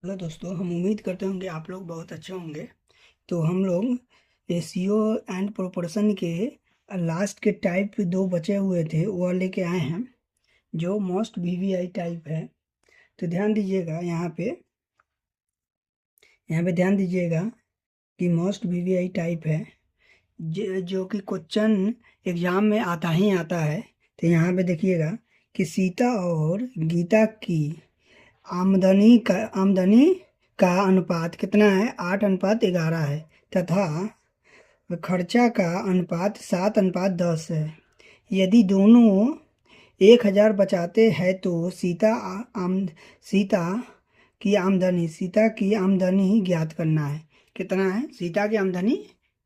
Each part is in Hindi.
हेलो दोस्तों, हम उम्मीद करते होंगे आप लोग बहुत अच्छे होंगे। तो हम लोग एसीओ एंड प्रोपोर्शन के लास्ट के टाइप दो बचे हुए थे वो लेके आए हैं, जो मोस्ट वीवीआई टाइप है। तो ध्यान दीजिएगा यहाँ पे ध्यान दीजिएगा कि मोस्ट वीवीआई टाइप है जो कि क्वेश्चन एग्जाम में आता ही आता है। तो यहाँ पे देखिएगा कि सीता और गीता की आमदनी का अनुपात कितना है? 8:11 है। तथा खर्चा का अनुपात 7:10 है। यदि दोनों 1,000 बचाते हैं तो सीता सीता की आमदनी ज्ञात करना है। कितना है? सीता की आमदनी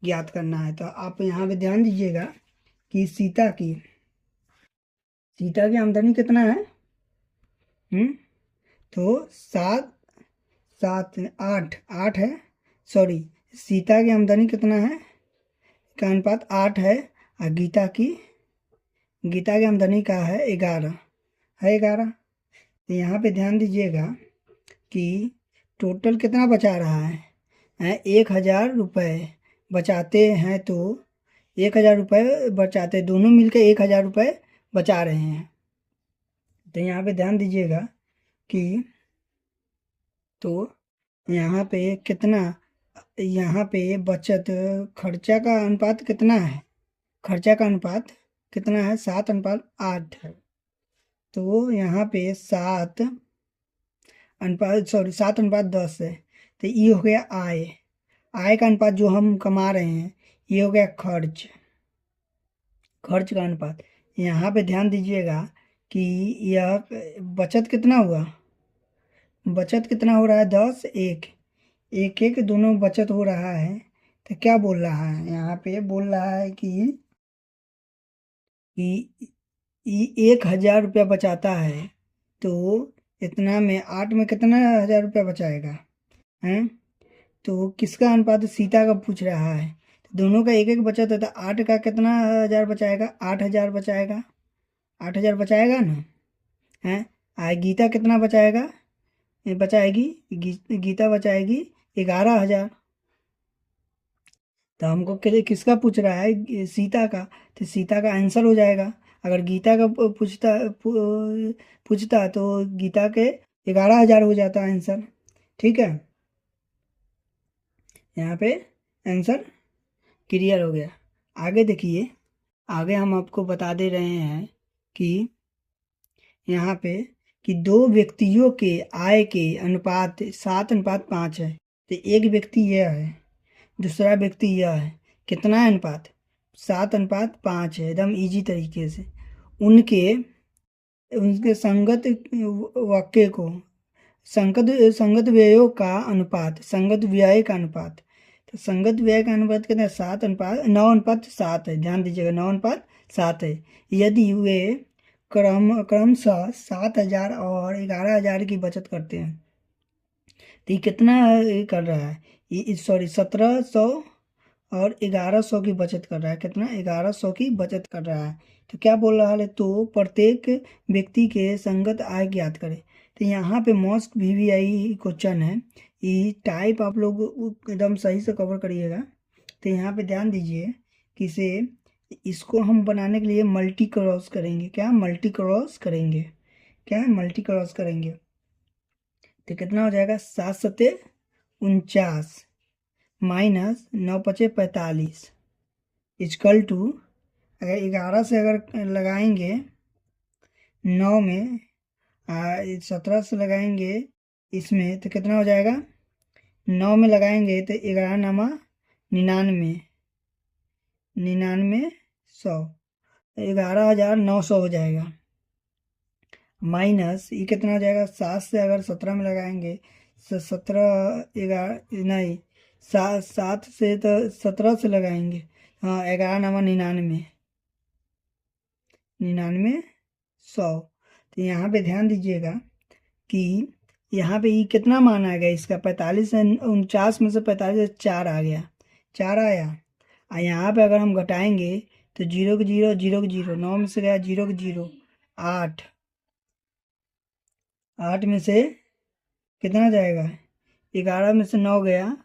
ज्ञात करना है। तो आप यहाँ पे ध्यान दीजिएगा कि सीता की आमदनी कितना है? तो सात सात आठ आठ है। सॉरी, सीता की आमदनी कितना है का अनुपात 8 है, और गीता की आमदनी का है 11। तो यहाँ पे ध्यान दीजिएगा कि टोटल कितना बचा रहा है 1,000 रुपये बचाते हैं। तो 1,000 रुपये बचाते, दोनों मिलकर 1,000 रुपये बचा रहे हैं। तो यहाँ पे ध्यान दीजिएगा कि तो यहाँ पे कितना, यहाँ पे बचत खर्चा का अनुपात कितना है? खर्चा का अनुपात कितना है? 7:8 है। तो यहाँ पे 7:10 है। तो ये हो गया आय का अनुपात जो हम कमा रहे हैं। ये हो गया खर्च का अनुपात। यहाँ पे ध्यान दीजिएगा कि यह बचत कितना हुआ? बचत कितना हो रहा है? 10 1 1 1 दोनों बचत हो रहा है। तो क्या बोल रहा है? यहाँ पे बोल रहा है कि 1,000 रुपया बचाता है। तो इतना में 8 में कितना 1,000 रुपया बचाएगा? हैं? तो किसका अनुपात? सीता का पूछ रहा है। तो दोनों का एक एक बचत है, तो 8 का कितना 1,000 बचाएगा? 8,000 बचाएगा। 8,000 बचाएगा ना? हैं? गीता कितना बचाएगा? गीता बचाएगी 11,000। तो हमको किसका पूछ रहा है? सीता का। तो सीता का आंसर हो जाएगा। अगर गीता का पूछता तो गीता के 11,000 हो जाता आंसर। ठीक है, यहाँ पे आंसर क्लियर हो गया। आगे देखिए, आगे हम आपको बता दे रहे हैं कि यहाँ पे कि दो व्यक्तियों के आय के अनुपात 7:5 है। तो एक व्यक्ति यह है, दूसरा व्यक्ति यह है। कितना है अनुपात? 7:5 है। एकदम इजी तरीके से उनके उनके संगत वाक्य को संगत व्ययों का अनुपात, संगत व्यय का अनुपात। तो संगत व्यय का अनुपात कितना है? 9:7 है। ध्यान दीजिएगा, 9:7 है। यदि वे क्रमशः 7,000 और 11,000 की बचत करते हैं, तो ये कितना कर रहा है? ये सॉरी 1,700 और 1,100 की बचत कर रहा है। कितना? 1,100 की बचत कर रहा है। तो क्या बोल रहा है? तो प्रत्येक व्यक्ति के संगत आय ज्ञात करें। तो यहाँ पे मोस्ट वीवीआई क्वेश्चन है। ये टाइप आप लोग एकदम सही से कवर करिएगा। तो यहाँ पे ध्यान दीजिए कि इसको हम बनाने के लिए मल्टी क्रॉस करेंगे। क्या मल्टी क्रॉस करेंगे? क्या है? मल्टी क्रॉस करेंगे। तो कितना हो जाएगा? 7×7 = 49 माइनस 9×5 = 45 इजकल टू, अगर 11 से अगर लगाएंगे 9 में, 17 से लगाएंगे इसमें, तो कितना हो जाएगा? 9 में लगाएंगे तो 11 नामा 99, 100 11,900 हो जाएगा। माइनस ये कितना हो जाएगा? 7 से अगर 17 में लगाएंगे तो 17 11 नहीं, 7 से तो 17 से लगाएंगे। हाँ, 11 नामा 99, 100। तो यहाँ पे ध्यान दीजिएगा कि यहाँ पे ये कितना मान आ गया इसका? 45 से 49 में से 45 से 4 आ गया, 4 आया। और यहाँ पे अगर हम घटाएंगे तो 0 के 0 0 के 0, 9 में से गया 0 के 0, 8 में से कितना जाएगा? 11 में से 9 गया,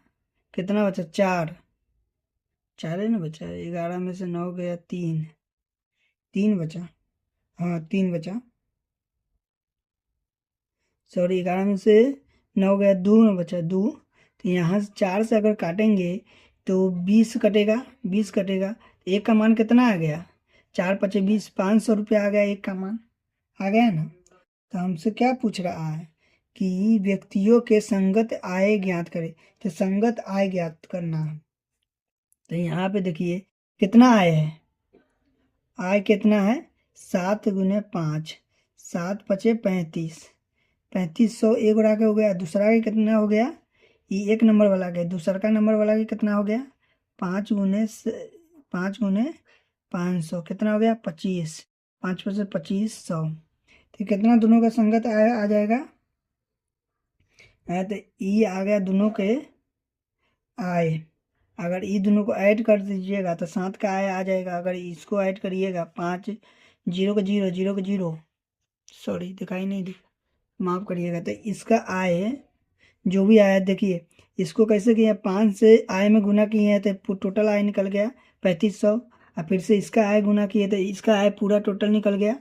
कितना बचा? 4, 4 है ना बचा। 11 में से 9 गया 3, 3 बचा। हाँ 3 बचा, सॉरी 11 में से 9 गया, 2 में बचा 2। तो यहाँ से 4 से अगर काटेंगे तो 20 कटेगा, 20 कटेगा। एक का मान कितना आ गया? 4 पचे 20, 500 रुपया आ गया, एक का मान आ गया ना। तो हमसे क्या पूछ रहा है कि व्यक्तियों के संगत आय ज्ञात करे, तो संगत आय ज्ञात करना है। तो यहाँ पे देखिए कितना आय है, आय कितना है? 7 गुने 5, 7 पचे 35, 3500। एक उड़ा के हो गया, दूसरा के कितना हो गया? ये एक नंबर वाला गया, दूसरा का नंबर वाला के कितना हो गया? 5 गुने 500 कितना हो गया? 25, 5 पचे 2500। तो कितना दोनों का संगत आ जाएगा? तो ये आ गया दोनों के आय। अगर ये दोनों को ऐड कर दीजिएगा तो 7 का आय आ जाएगा। अगर इसको ऐड करिएगा, 5 0 का 0, 0 का 0, सॉरी दिखाई नहीं दी, माफ़ करिएगा। तो इसका आय जो भी आया, देखिए इसको कैसे किया, 5 से आय में गुना किए हैं तो टोटल आय निकल गया 3500। और फिर से इसका आय गुना किए तो इसका आय पूरा टोटल निकल गया।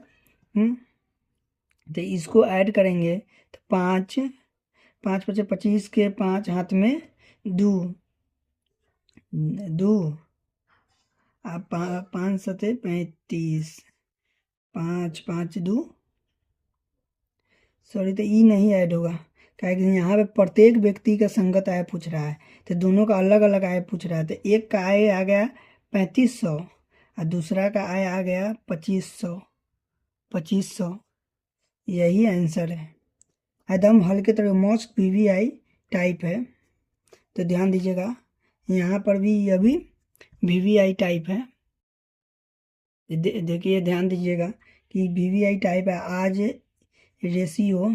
तो इसको ऐड करेंगे तो 5 5 पचे 25 के 5 हाथ में 2 2, आप 5 सते 35, 5 5 2, सॉरी तो ई नहीं ऐड होगा, क्या कि यहाँ पे प्रत्येक व्यक्ति का संगत आय पूछ रहा है, तो दोनों का अलग अलग आय पूछ रहा है। तो एक का आय आ गया 3500 और दूसरा का आय आ गया 2500, 2500। यही आंसर है। एकदम हल्के तरह मोस्ट वीवीआई टाइप है, तो ध्यान दीजिएगा। यहाँ पर भी यह भी वीवीआई टाइप है। देखिए ध्यान दीजिएगा कि वीवीआई टाइप है। आज रेशियो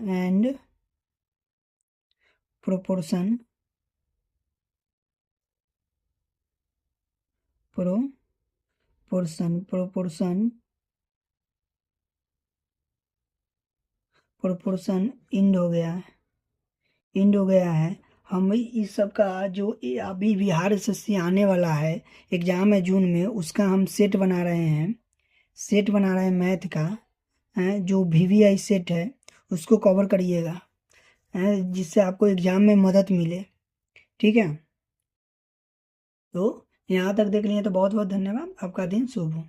एंड प्रोपोर्शन इंड हो गया है। हम इस सब का जो अभी बिहार एसएससी आने वाला है, एग्जाम है जून में, उसका हम सेट बना रहे हैं, मैथ का। जो वीवीआई सेट है उसको कवर करिएगा, जिससे आपको एग्जाम में मदद मिले। ठीक है, तो यहाँ तक देख लिए तो बहुत बहुत धन्यवाद। आपका दिन शुभ हो।